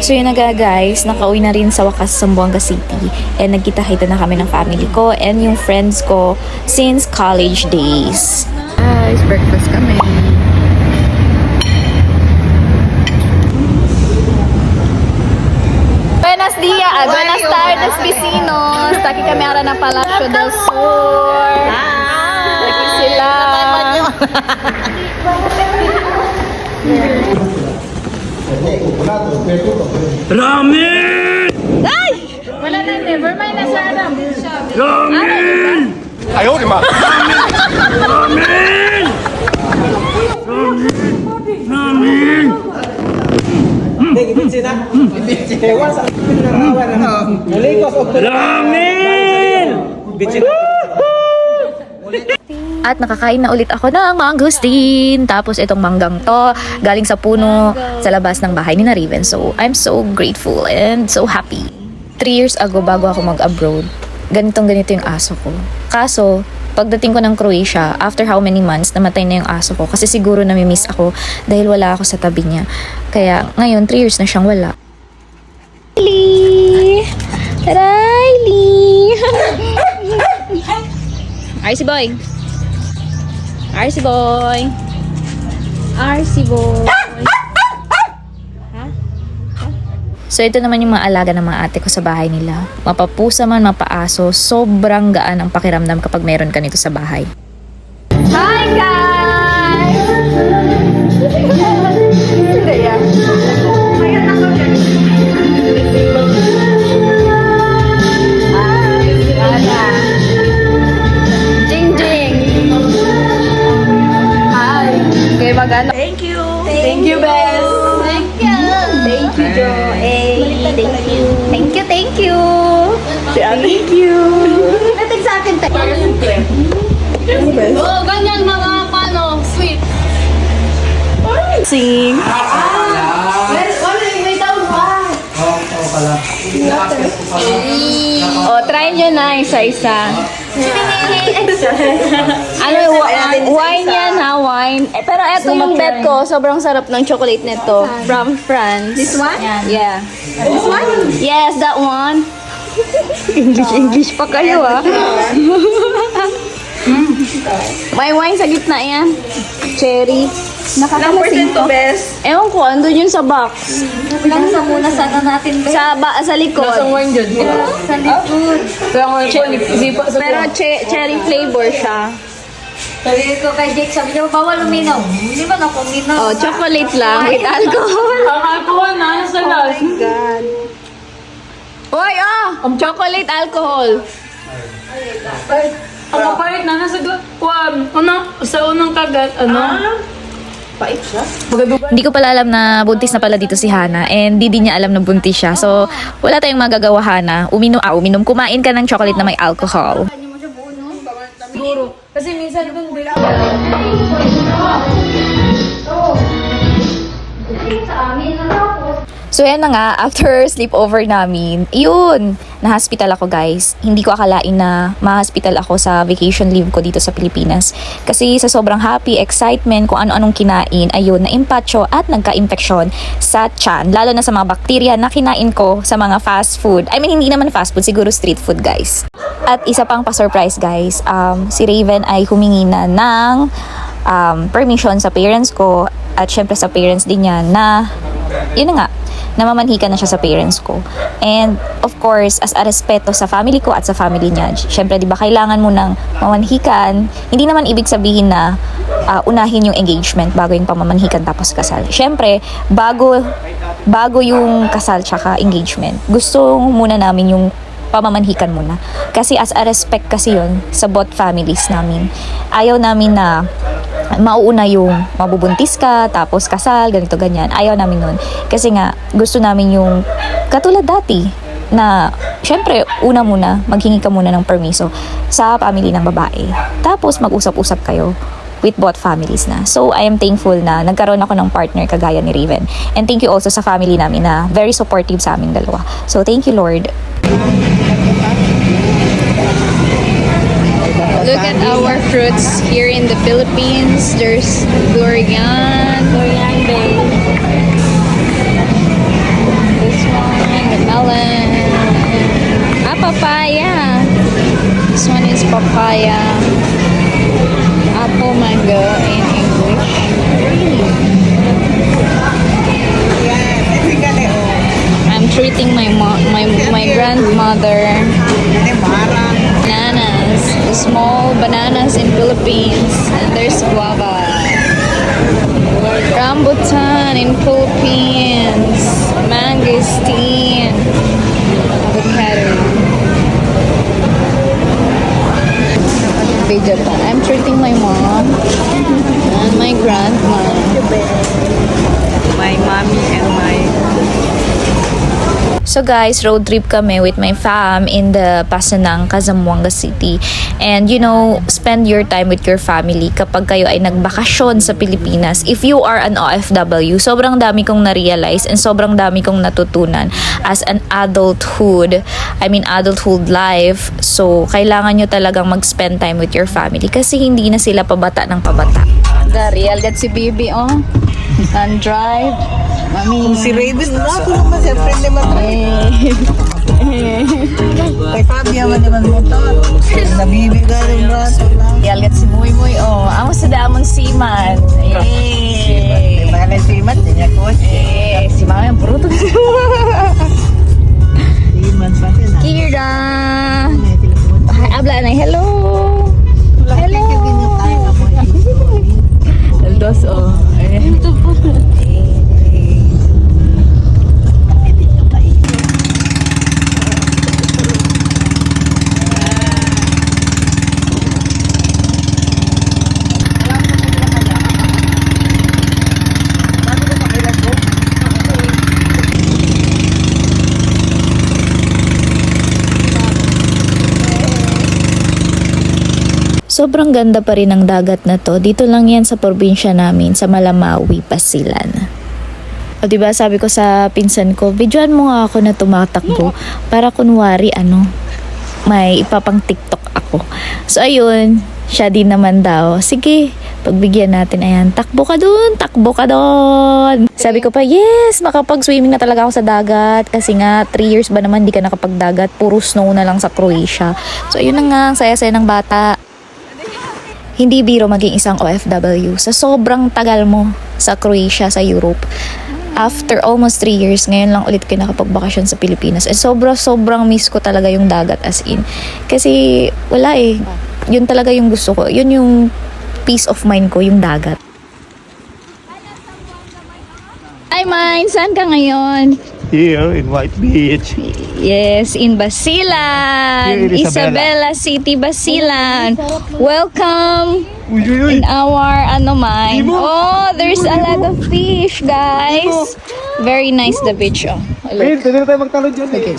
So yun na guys, nakauwi na rin sa wakas sa Zamboanga City. And nagkita-kita na kami ng family ko and yung friends ko since college days. Guys, breakfast kami. Buenos dias, buenas tardes, vecinos. Taki kami ara ng Palacio del Sur. Taki sila. Ramen! Ay! Wala na, never mind na sa Aram. Ramen! Ayaw, di ma. Ramen! Ramen! Ramen! At nakakain na ulit ako ng mangosteen. Tapos itong manggang to, galing sa puno sa labas ng bahay ni Riven. So, I'm so grateful and so happy. 3 years ago, bago ako mag-abroad, ganito yung aso ko. Kaso, pagdating ko ng Croatia, after how many months, namatay na yung aso ko. Kasi siguro namimiss ako dahil wala ako sa tabi niya. Kaya ngayon, 3 years na siyang wala. Riley! Riley! RC boy! RC boy! RC boy! So ito naman yung mga alaga ng mga ate ko sa bahay nila. Mapapusa man, mapaaso, sobrang gaan ang pakiramdam kapag meron ka nito sa bahay. Hi guys! Jing Jing! Hi! Okay, magano? Thank you. Thank you, Bes! Thank you. Thank you, Joey. Thank you. Thank you, thank you! Thank you. Natin sa akin tayo. Oo, ganyan mga paano, sweet. Sing! Oh, try nyo na isa-isa. Ano, wine yan ha, wine. Eh, pero eto yung bet ko, sobrang sarap ng chocolate nito. From France. This one? Yeah. This one? Yes, that one. English pa kayo ah. May wine sa gitna yan. Cherry. Nakakalasing to. Best. Ewan ko, andun yun sa box. Lansa muna sana natin, Best. Sa likod. Sa likod. Pero cherry flavor siya. Sabi ko kay Jake, sabi niya, bawal uminom. Hindi ba ako uminom? Oh, chocolate lang with alcohol. Ang alcohol na, nasa las. Hoy, chocolate alcohol. Ang mapait na, nasa sa unang kagat, ano? Hindi ko pala alam na buntis na pala dito si Hana and di din niya alam na buntis siya. So, wala tayong magagawa, Hana. Uminom. Kumain ka ng chocolate na may alcohol. Siguro. Kasi minsan dun din. So yan na nga, after sleepover namin, yun, na-hospital ako guys. Hindi ko akalain na ma-hospital ako sa vacation leave ko dito sa Pilipinas. Kasi sa sobrang happy, excitement, kung ano-anong kinain, ayun, na-impatcho at nagka-infeksyon sa tiyan. Lalo na sa mga bakterya na kinain ko sa mga fast food. I mean, hindi naman fast food, siguro street food guys. At isa pang pa-surprise guys, si Raven ay humingi na ng permission sa parents ko at syempre sa parents din niya na, yun na nga, namamanhikan na siya sa parents ko. And of course, as a respeto sa family ko at sa family niya, syempre di ba kailangan mo nang mamanhikan. Hindi naman ibig sabihin na unahin yung engagement bago yung pamamanhikan tapos kasal. Syempre, bago yung kasal tsaka engagement, gusto muna namin yung pamamanhikan muna. Kasi as a respect kasi yun sa both families namin. Ayaw namin na mauuna yung mabubuntis ka, tapos kasal, ganito, ganyan. Ayaw namin nun. Kasi nga, gusto namin yung katulad dati na, syempre, una muna, maghingi ka muna ng permiso sa family ng babae. Tapos, mag-usap-usap kayo with both families na. So, I am thankful na nagkaroon ako ng partner kagaya ni Raven. And thank you also sa family namin na very supportive sa aming dalawa. So, thank you, Lord. Look at our fruits here in the Philippines. There's durian. Durian bay. This Mango melon. Papaya. This one is papaya. Apple mango in English. I'm treating my grandmother. Bananas. Small bananas in Philippines. And there's guava. Rambutan in Philippines. Mangosteen. Avocado. Japan. I'm treating my mom and my grandma. My mommy and my... So guys, road trip kami with my fam in the Pasanang, Zamboanga City. And you know, spend your time with your family kapag kayo ay nagbakasyon sa Pilipinas. If you are an OFW, sobrang dami kong na-realize and sobrang dami kong natutunan as an adulthood life. So, kailangan nyo talagang mag-spend time with your family kasi hindi na sila pabata ng pabata. Real gat si Bibi, oh. And drive. Mami. Si Raven na ako naman siya, friend naman. Kay Fabi naman motor. Nabibigal yung braso lang. Real gat si Muy Muy, oh. Amo sa damon siman. May mga siman, niya ko. Si Mami ang bruto. Siman pa din. Kira. Habla na, hello. Hello. Dos, oh. Sobrang ganda pa rin ng dagat na to. Dito lang yan sa probinsya namin, sa Malamawi, Pasilan. O diba, sabi ko sa pinsan ko, videoan mo nga ako na tumatakbo para kunwari may ipapang TikTok ako. So ayun, siya din naman daw. Sige, pagbigyan natin, ayan, takbo ka dun. Sabi ko pa, yes, makapag-swimming na talaga ako sa dagat. Kasi nga, 3 years ba naman di ka nakapagdagat. Puro snow na lang sa Croatia. So ayun na nga, ang saya-saya ng bata. Hindi biro maging isang OFW sa sobrang tagal mo sa Croatia, sa Europe. After almost 3 years, ngayon lang ulit ko nakapagbakasyon sa Pilipinas. And sobrang miss ko talaga yung dagat as in. Kasi wala eh. Yun talaga yung gusto ko. Yun yung peace of mind ko, yung dagat. Hi, Mine! Saan ka ngayon? Here in White Beach. Yes, in Basilan. Here in Isabela City, Basilan. Welcome Uy, uy, uy. in our Mine. Oh, there's a lot of fish, guys. Very nice the beach. Oh, Win, look. pwede na tayo magtalon dyan. Okay.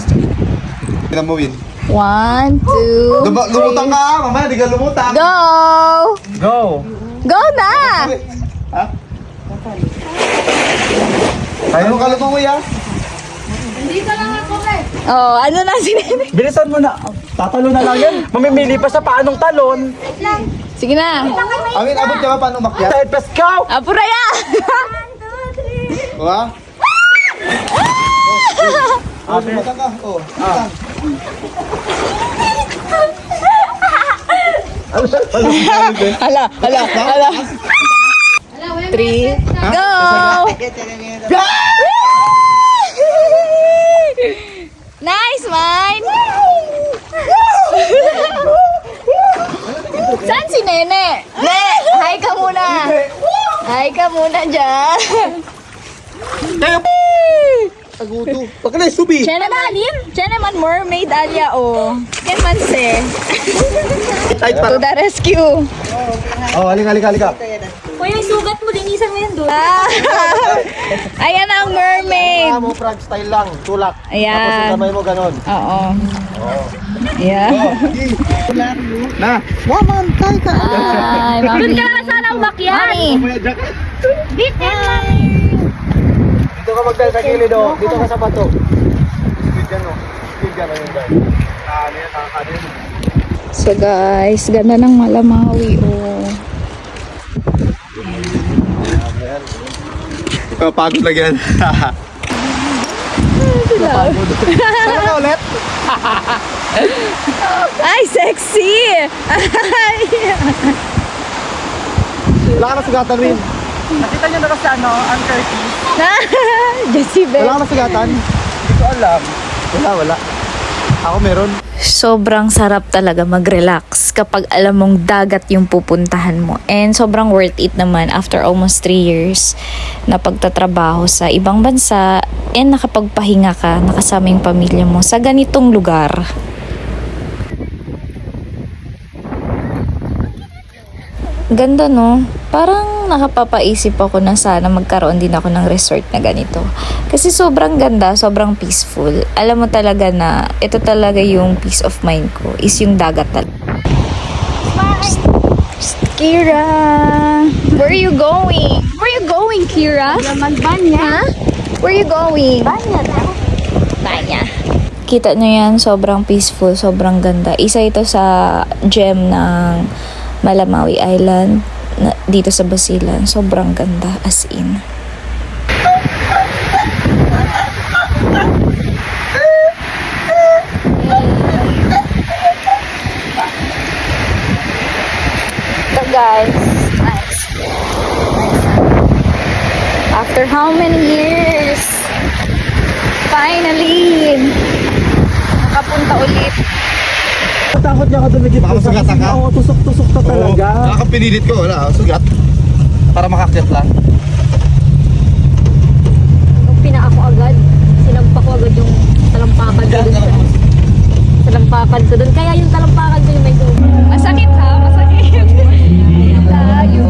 Tignan mo, Win. 1, 2, Lumutang ka, mamaya, di ka lumutang. go! Go. Go na! Ha? Tayo mo kalutong mo, ya. Oh, ano na sinini? Bilisan mo na. Tatalo na lang yan. Mamimili pa sa paanong talon. Sige na. Amin, abot ka ba paano makyat? Side pass go! Apuraya! Ha? Oh, lumutang ka. Oh, lumutang. Hala. 3, go! Nice, Mine! Saan si Nene? Hi ka muna! Hi ka muna dyan! Taguto. Pagkalay, subi. Siya naman mermaid alya o. Yan man se. Tight To the rescue. Oh, halika. Kuya, yung sugat mo, linisan mo yan doon. Ayan ang mermaid. Mo frog style lang, tulak. Ayan. Tapos yung kamay mo ganon. Oo. Ayan. Na. Waman, kay ka. Ay, mami. Doon ka na sana umakyat. Mami. Bitin, mami. Dito ka magdala sa gilid, oh. Dito ka sa bato. Speed dyan, oh. Speed dyan, ayun dyan. Ano yan, nakakanin. So guys, ganda ng Malamawi oh. Pagod lang yan. sila. Ano ka ulit? Ay, sexy! Ay! Wala ka na sugatan rin. Nakita niyo na kasi ang Curtis. Jezebel. Wala ka na sugatan? Hindi ko alam. Wala. Ako meron. Sobrang sarap talaga mag-relax kapag alam mong dagat yung pupuntahan mo. And sobrang worth it naman after almost 3 years na pagtatrabaho sa ibang bansa and nakapagpahinga ka, nakasama yung pamilya mo sa ganitong lugar. Ganda no? Parang nakapapaisip ako na sana magkaroon din ako ng resort na ganito. Kasi sobrang ganda, sobrang peaceful. Alam mo talaga na ito talaga yung peace of mind ko, is yung dagat talaga. Kira! Where are you going? Where are you going, Kira? Magbanya. Huh? Where are you going? Banya. Kita nyo yan, sobrang peaceful, sobrang ganda. Isa ito sa gem ng Malamawi Island dito sa Basilan. Sobrang ganda, as in. So guys, nice. After how many years? Finally! Nakapunta ulit. Takot niya ako dumikit. Baka masugatan ka? Oo, tusok-tusok to talaga. Nakakapinilit ko, wala. Sugat. Para makakyat lang. Nung pinaako agad, sinampak ko agad yung talampakan ko dun. Talampakan ko dun. Kaya yung talampakan ko yung may dugo. Masakit ha? Masakit. Layo.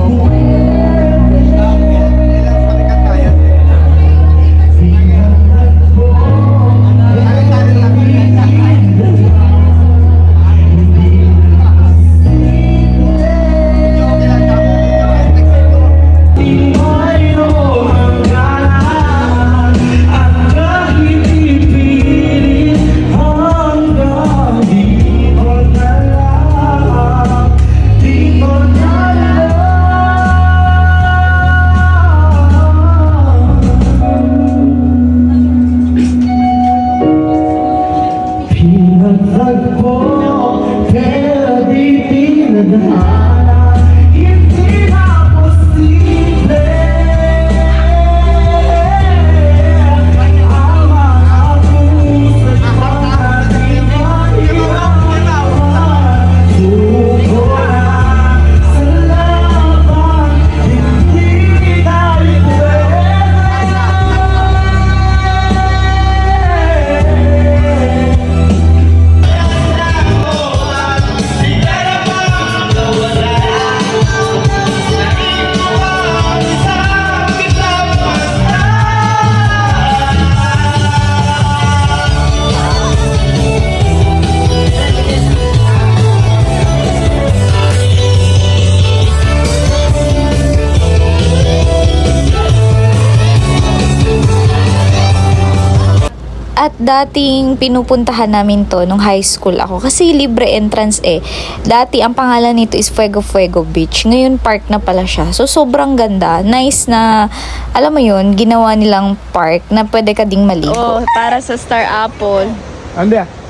At dating pinupuntahan namin to nung high school ako kasi libre entrance eh. Dati ang pangalan nito is Fuego Fuego Beach. Ngayon park na pala siya. So sobrang ganda. Nice na, alam mo yun, ginawa nilang park na pwede ka ding maligo. Oh, para sa Star Apple. Ande.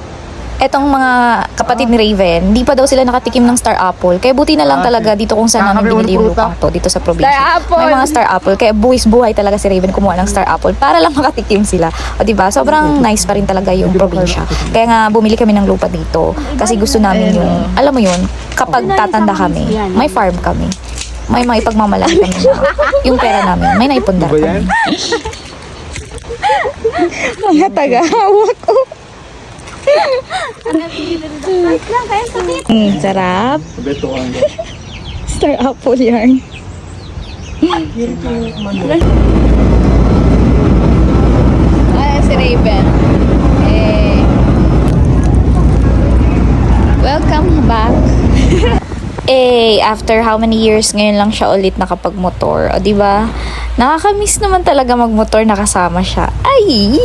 Etong mga kapatid ni Raven, hindi pa daw sila nakatikim ng Star Apple. Kaya buti na lang talaga dito kung saan namin binili yung lupang to, dito sa probinsya. Star Apple! May mga Star Apple. Kaya buhay talaga si Raven kumuha ng Star Apple para lang makatikim sila. O diba? Sobrang nice pa rin talaga yung probinsya. Kaya nga bumili kami ng lupa dito. Kasi gusto namin yung, alam mo yun, kapag tatanda kami, may farm kami. May maipagmamalaki kami na yung pera namin. May naipundar kami. Mga taga-hawak ko. Sarap. Star Apple yarn. Ayan si Raven. Welcome back. After how many years ngayon lang siya ulit nakapag-motor. O diba? Nakakamiss naman talaga mag-motor nakasama siya. Ay!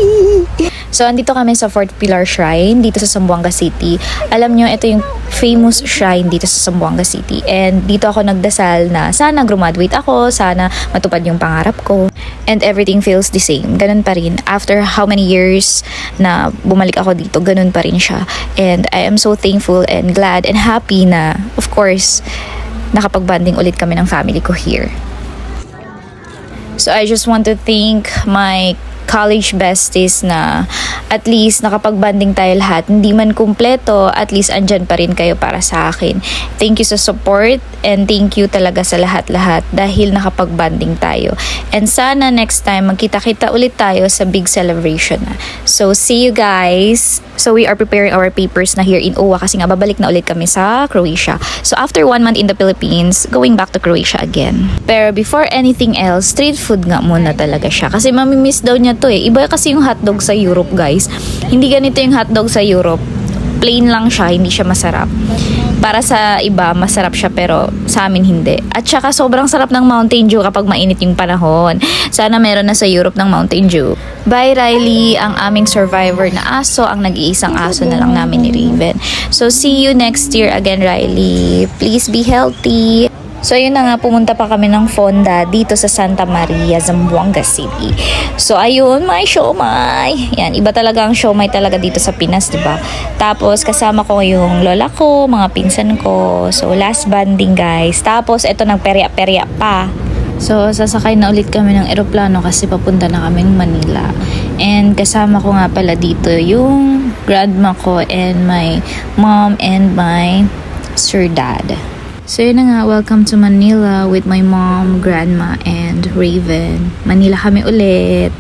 So, andito kami sa Fort Pilar Shrine dito sa Zamboanga City. Alam nyo, ito yung famous shrine dito sa Zamboanga City. And dito ako nagdasal na sana graduate ako, sana matupad yung pangarap ko. and everything feels the same. Ganun pa rin. After how many years na bumalik ako dito, ganun pa rin siya. And I am so thankful and glad and happy na, of course, nakapag-bonding ulit kami ng family ko here. So I just want to thank my college besties na at least nakapag-banding tayo lahat. Hindi man kumpleto, at least andyan pa rin kayo para sa akin. Thank you sa support and thank you talaga sa lahat-lahat dahil nakapag-banding tayo. And sana next time magkita-kita ulit tayo sa big celebration na. So see you guys! So we are preparing our papers na here in OWA kasi nga babalik na ulit kami sa Croatia. So after 1 month in the Philippines, going back to Croatia again. Pero before anything else, street food nga muna talaga siya. Kasi mamimiss daw niya to eh. Iba kasi yung hotdog sa Europe, guys. Hindi ganito yung hotdog sa Europe. Plain lang siya, hindi siya masarap. Para sa iba, masarap siya pero sa amin hindi. At saka sobrang sarap ng Mountain Dew kapag mainit yung panahon. Sana meron na sa Europe ng Mountain Dew. Bye Riley, ang aming survivor na aso, ang nag-iisang aso na lang namin ni Raven. So see you next year again Riley. Please be healthy. So yun na nga, pumunta pa kami ng Fonda dito sa Santa Maria, Zamboanga City. So ayun, may siomay. Yan, iba talaga ang siomay talaga dito sa Pinas, diba? Tapos kasama ko yung lola ko, mga pinsan ko. So last banding guys. Tapos eto nagperya-perya pa. So sasakay na ulit kami ng eroplano kasi papunta na kaming Manila. And kasama ko nga pala dito yung grandma ko and my mom and my sir dad. So yun na nga, welcome to Manila with my mom, grandma, and Raven. Manila kami ulit.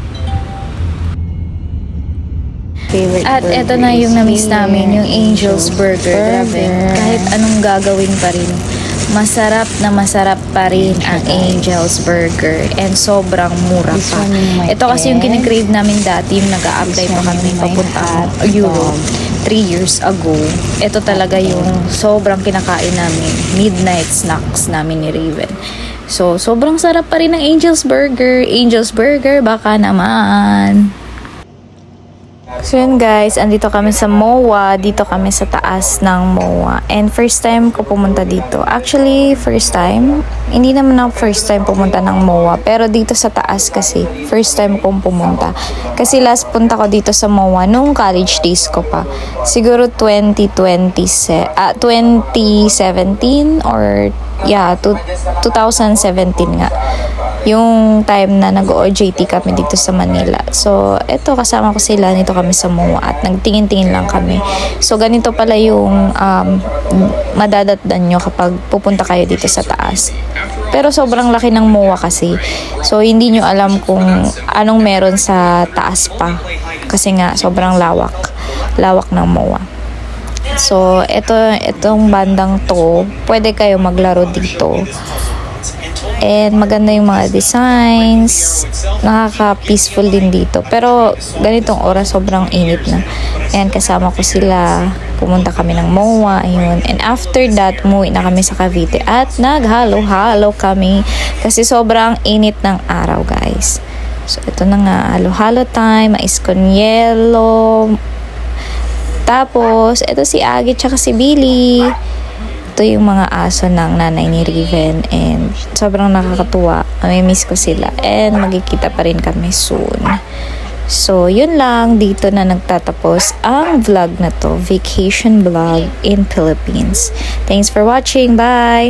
At eto na yung na-miss namin, yung Angel's Burger. Grabe, kahit anong gagawin pa rin, masarap na masarap pa rin ang Angel's Burger. And sobrang mura pa. Ito kasi yung kinikrave namin dati, yung nag-a-apply pa kami papunta Europe 3 years ago. Ito talaga yung sobrang kinakain namin. Midnight snacks namin ni Raven. So, sobrang sarap pa rin ng Angel's Burger. Angel's Burger, baka naman. So yun guys, andito kami sa MOA, dito kami sa taas ng MOA. And first time ko pumunta dito. Actually, first time, hindi naman ako first time pumunta ng MOA. Pero dito sa taas kasi, first time kong pumunta. Kasi last punta ko dito sa MOA nung college days ko pa. Siguro 2017 or 2017 nga. Yung time na nag-OJT kami dito sa Manila. So, eto kasama ko sila, nito kami sa MOA at nagtingin-tingin lang kami. So, ganito pala yung madadatdan nyo kapag pupunta kayo dito sa taas. Pero sobrang laki ng MOA kasi. So, hindi nyo alam kung anong meron sa taas pa. Kasi nga, sobrang lawak. Lawak ng MOA. So, itong bandang to, pwede kayo maglaro dito. And maganda yung mga designs. Nakaka-peaceful din dito. Pero ganitong oras sobrang init na. And kasama ko sila. Pumunta kami ng MOA. Ayun. And after that, umuwi na kami sa Cavite. At naghalo-halo kami. Kasi sobrang init ng araw guys. So ito na nga. Halo-halo time. Mais con yelo. Tapos, ito si Agi tsaka si Billy. Ito yung mga aso ng nanay ni Raven and sobrang nakakatuwa. Mamimiss ko sila and magkikita pa rin kami soon. So, yun lang. Dito na nagtatapos ang vlog na to. Vacation vlog in Philippines. Thanks for watching. Bye!